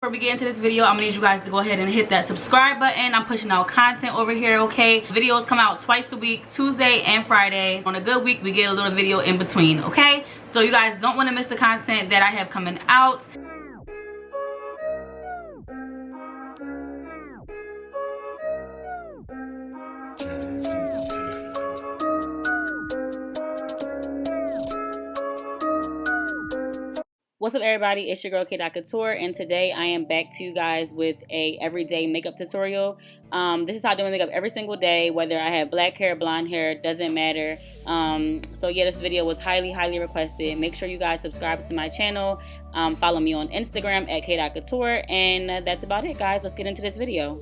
Before we get into this video, I'm gonna need you guys to go ahead and hit that subscribe button. I'm pushing out content over here, okay? Videos come out twice a week, Tuesday and Friday. On a good week, we get a little video in between, okay? So you guys don't want to miss the content that I have coming out. What's up, everybody? It's your girl Couture, and today I am back to you guys with a everyday makeup tutorial. This is how I do my makeup every single day, whether I have black hair, blonde hair, doesn't matter. So yeah, this video was highly requested. Make sure you guys subscribe to my channel. Follow me on Instagram at Couture, and that's about it, guys. Let's get into this video.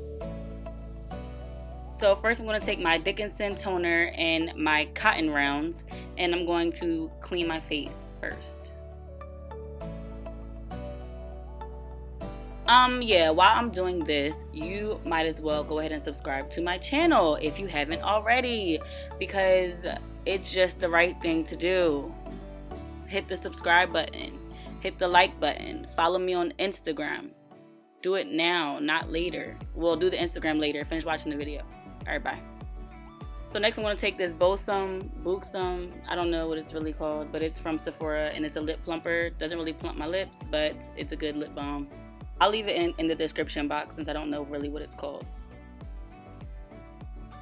So first I'm going to take my Dickinson toner and my cotton rounds, and I'm going to clean my face first. Yeah, while I'm doing this, you might as well go ahead and subscribe to my channel if you haven't already, because it's just the right thing to do. Hit the subscribe button, hit the like button, follow me on Instagram. Do it now, not later. Well, do the Instagram later. Finish watching the video. Alright, bye. So next I'm going to take this Buxom, I don't know what it's really called, but it's from Sephora, and it's a lip plumper. Doesn't really plump my lips, but it's a good lip balm. I'll leave it in the description box since I don't know really what it's called.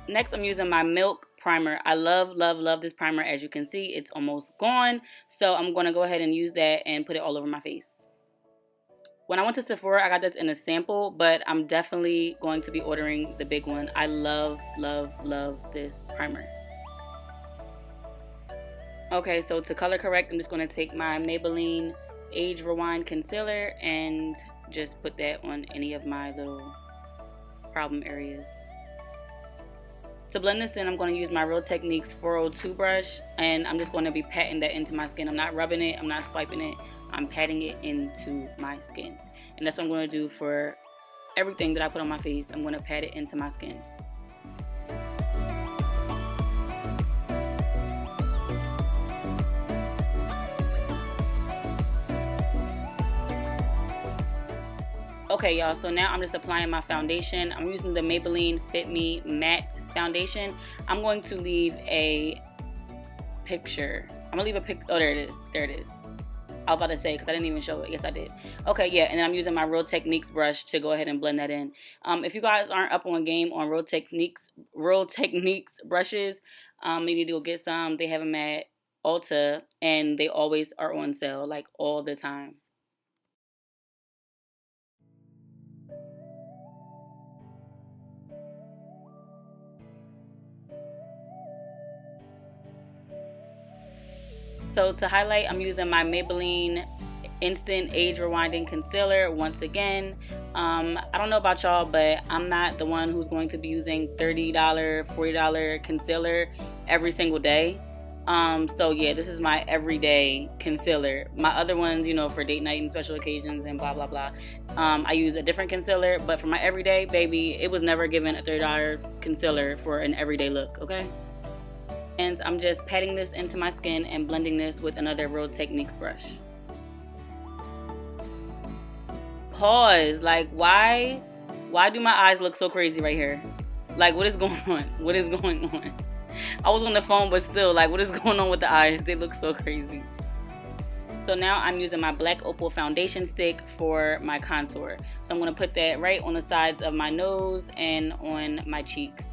Next, I'm using my Milk primer. I love this primer. As you can see, it's almost gone. So I'm going to go ahead and use that and put it all over my face. When I went to Sephora, I got this in a sample, but I'm definitely going to be ordering the big one. I love this primer. Okay, so to color correct, I'm just going to take my Maybelline Age Rewind Concealer and just put that on any of my little problem areas. To blend this in, I'm going to use my Real Techniques 402 brush, and I'm just going to be patting that into my skin. I'm not rubbing it, I'm not swiping it, I'm patting it into my skin. And that's what I'm going to do for everything that I put on my face. I'm going to pat it into my skin. Okay, y'all, so now I'm just applying my foundation. I'm using the Maybelline Fit Me Matte Foundation. I'm going to leave a picture. I'm going to leave a pic. Oh, there it is. There it is. I was about to say, because I didn't even show it. Yes, I did. Okay, yeah, and then I'm using my Real Techniques brush to go ahead and blend that in. If you guys aren't up on game on Real Techniques brushes, you need to go get some. They have them at Ulta, and they always are on sale, like all the time. So to highlight, I'm using my Maybelline Instant Age Rewinding Concealer once again. I don't know about y'all, but I'm not the one who's going to be using $30, $40 concealer every single day. So yeah, this is my everyday concealer. My other ones, you know, for date night and special occasions and blah blah blah, I use a different concealer, but for my everyday, baby, it was never given a $30 concealer for an everyday look, okay? And I'm just patting this into my skin and blending this with another Real Techniques brush. Pause. Like, why do my eyes look so crazy right here? Like, what is going on? What is going on? I was on the phone, but still, like, what is going on with the eyes? They look so crazy. So now I'm using my Black Opal foundation stick for my contour. So I'm going to put that right on the sides of my nose and on my cheeks.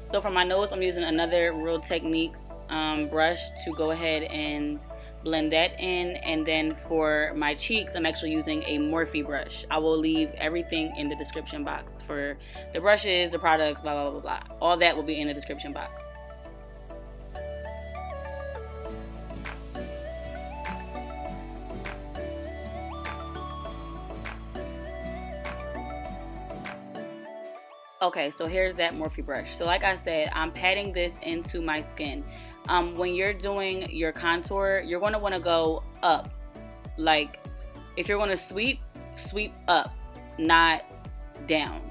So for my nose, I'm using another Real Techniques brush to go ahead and blend that in. And then for my cheeks, I'm actually using a Morphe brush. I will leave everything in the description box for the brushes, the products, blah, blah, blah, blah. All that will be in the description box. Okay, so here's that Morphe brush. So like I said, I'm patting this into my skin. When you're doing your contour, you're going to want to go up. Like, if you're going to sweep up. not down.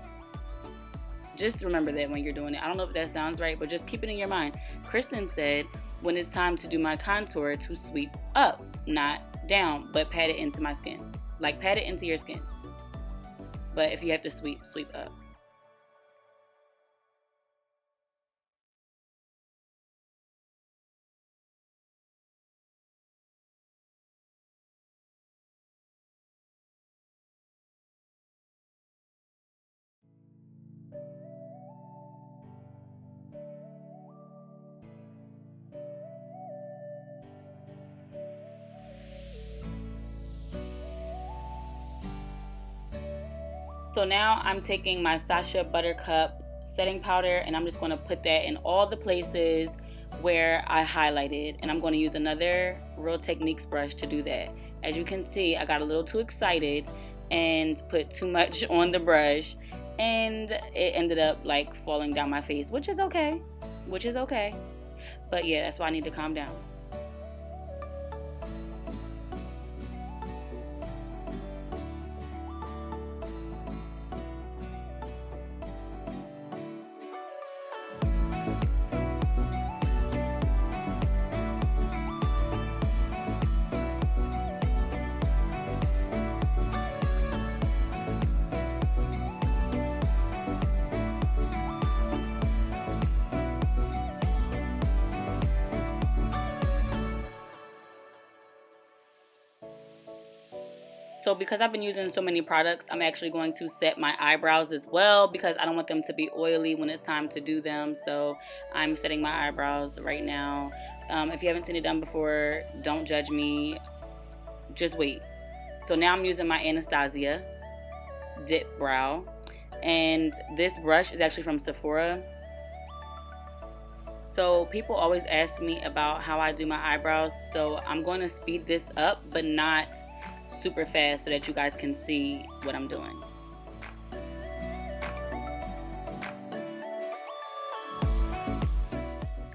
Just remember that when you're doing it. I don't know if that sounds right, but just keep it in your mind. Kristen said when it's time to do my contour to sweep up, not down, but pat it into my skin. Like pat it into your skin. But if you have to sweep up. So now I'm taking my Sacha Buttercup setting powder and I'm just going to put that in all the places where I highlighted, and I'm going to use another Real Techniques brush to do that. As you can see, I got a little too excited and put too much on the brush, and it ended up like falling down my face, which is okay. But yeah, that's why I need to calm down. So because I've been using so many products, I'm actually going to set my eyebrows as well because I don't want them to be oily when it's time to do them. So I'm setting my eyebrows right now. If you haven't seen it done before, don't judge me. Just wait. So now I'm using my Anastasia Dip Brow. And this brush is actually from Sephora. So people always ask me about how I do my eyebrows. So I'm going to speed this up, but not super fast so that you guys can see what I'm doing.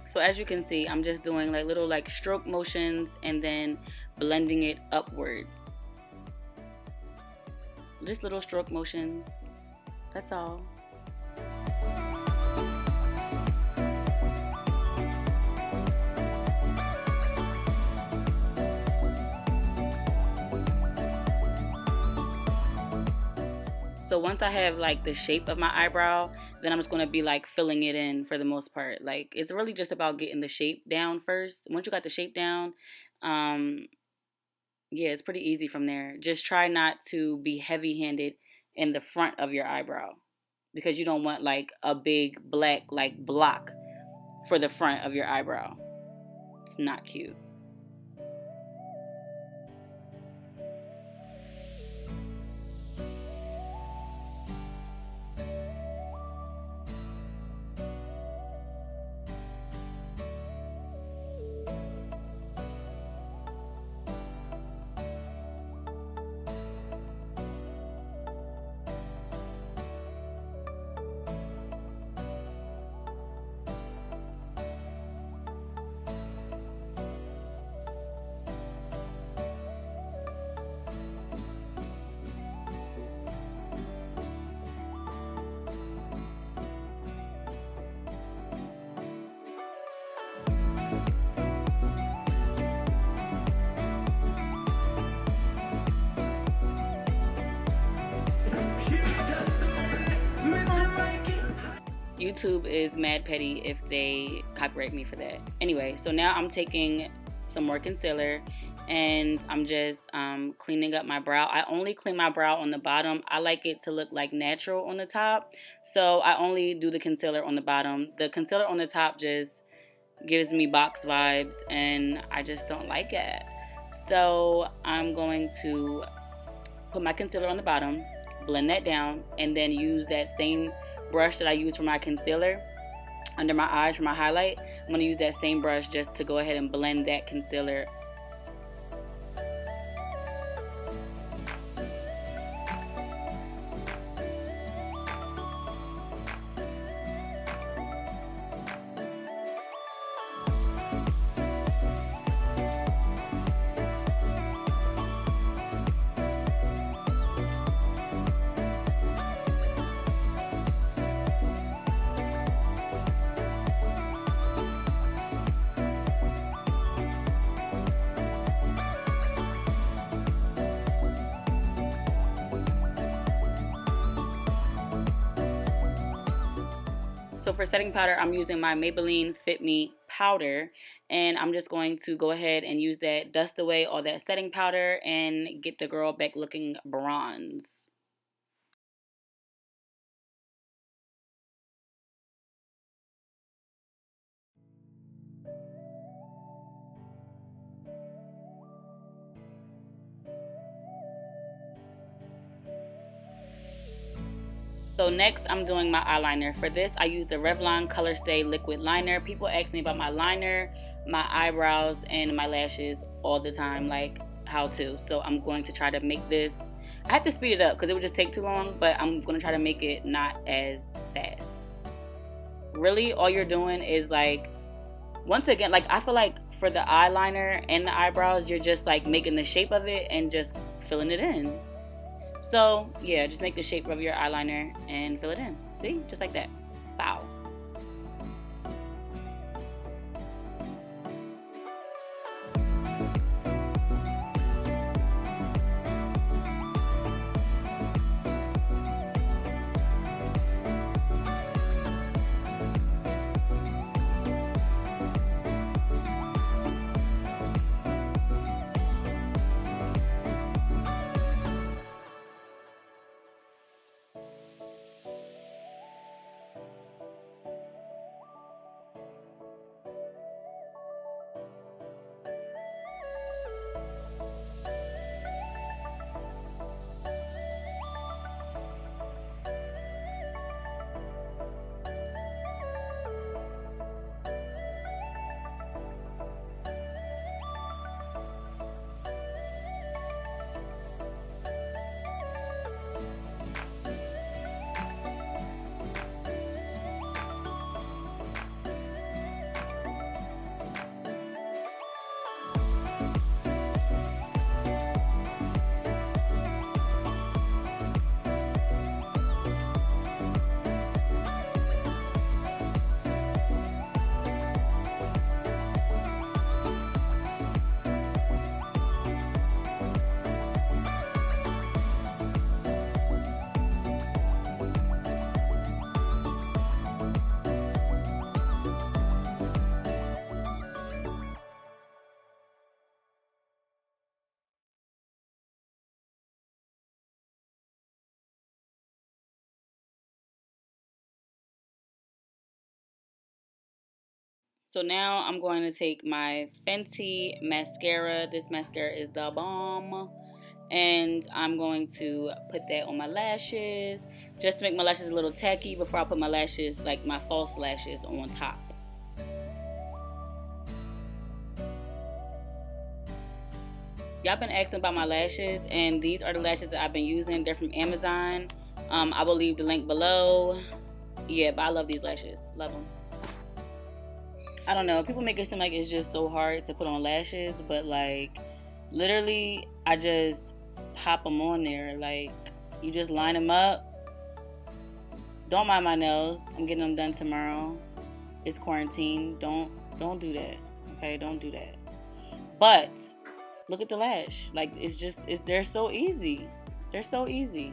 So as you can see, I'm just doing like little like stroke motions and then blending it upwards. Just little stroke motions. That's all. So once I have like the shape of my eyebrow, then I'm just going to be like filling it in for the most part. Like it's really just about getting the shape down first. Once you got the shape down, yeah, it's pretty easy from there. Just try not to be heavy-handed in the front of your eyebrow because you don't want like a big black like block for the front of your eyebrow. It's not cute. YouTube is mad petty if they copyright me for that. Anyway, so now I'm taking some more concealer and I'm just cleaning up my brow. I only clean my brow on the bottom. I like it to look like natural on the top, so I only do the concealer on the bottom. The concealer on the top just gives me box vibes and I just don't like it. So I'm going to put my concealer on the bottom, blend that down, and then use that same brush that I use for my concealer under my eyes for my highlight. I'm going to use that same brush just to go ahead and blend that concealer. So for setting powder, I'm using my Maybelline Fit Me powder, and I'm just going to go ahead and use that, dust away all that setting powder, and get the girl back looking bronze. So next, I'm doing my eyeliner. For this, I use the Revlon Color Stay Liquid Liner. People ask me about my liner, my eyebrows, and my lashes all the time, like how to. So I'm going to try to make this. I have to speed it up because it would just take too long, but I'm going to try to make it not as fast. Really, all you're doing is like, once again, like I feel like for the eyeliner and the eyebrows, you're just like making the shape of it and just filling it in. So yeah, just make the shape of your eyeliner and fill it in. See, just like that. Wow. So now I'm going to take my Fenty mascara. This mascara is the bomb. And I'm going to put that on my lashes just to make my lashes a little tacky before I put my lashes, like my false lashes, on top. Y'all been asking about my lashes, and these are the lashes that I've been using. They're from Amazon. I will leave the link below. Yeah, but I love these lashes. Love them. I don't know. People make it seem like it's just so hard to put on lashes, but like literally, I just pop them on there. Like you just line them up. Don't mind my nails. I'm getting them done tomorrow. It's quarantine. Don't do that. Okay, don't do that. But look at the lash. Like they're so easy. They're so easy.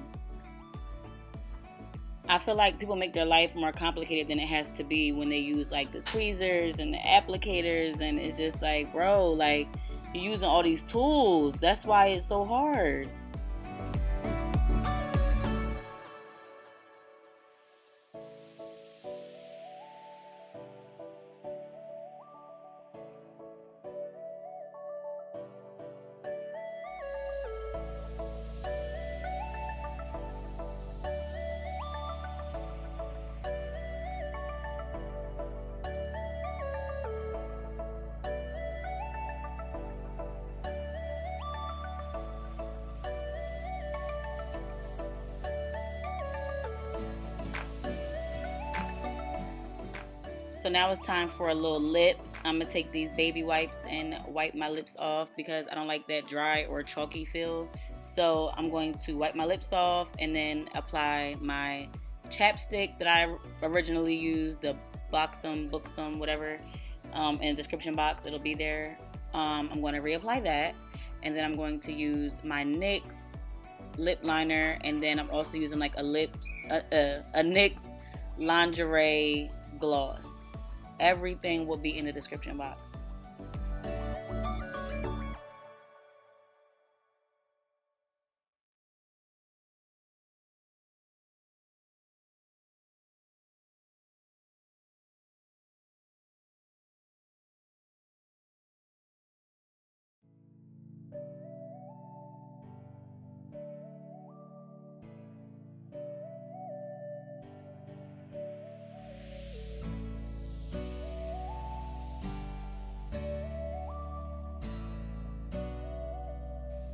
I feel like people make their life more complicated than it has to be when they use like the tweezers and the applicators, and it's just like, bro, like you're using all these tools. That's why it's so hard. So now it's time for a little lip. I'm going to take these baby wipes and wipe my lips off because I don't like that dry or chalky feel. So I'm going to wipe my lips off and then apply my chapstick that I originally used, the Booksome, whatever, in the description box. It'll be there. I'm going to reapply that. And then I'm going to use my NYX lip liner. And then I'm also using like a NYX lingerie gloss. Everything will be in the description box.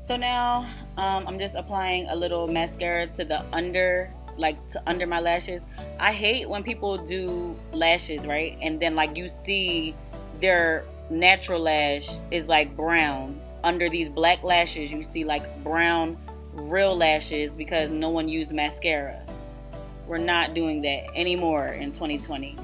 So now I'm just applying a little mascara to the under my lashes. I hate when people do lashes, right? And then like you see their natural lash is like brown. Under these black lashes you see like brown real lashes because no one used mascara. We're not doing that anymore in 2020.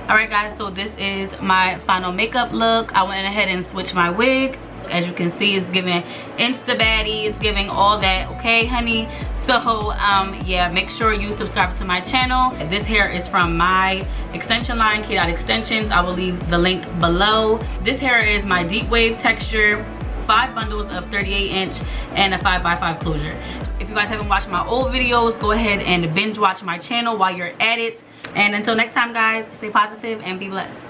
Alright guys, so this is my final makeup look. I went ahead and switched my wig. As you can see, it's giving insta baddie, it's giving all that, okay honey? So yeah, make sure you subscribe to my channel. This hair is from my extension line, K. Extensions. I will leave the link below. This hair is my deep wave texture, 5 bundles of 38-inch and a 5x5 closure. If you guys haven't watched my old videos, go ahead and binge watch my channel while you're at it. And until next time guys, stay positive and be blessed.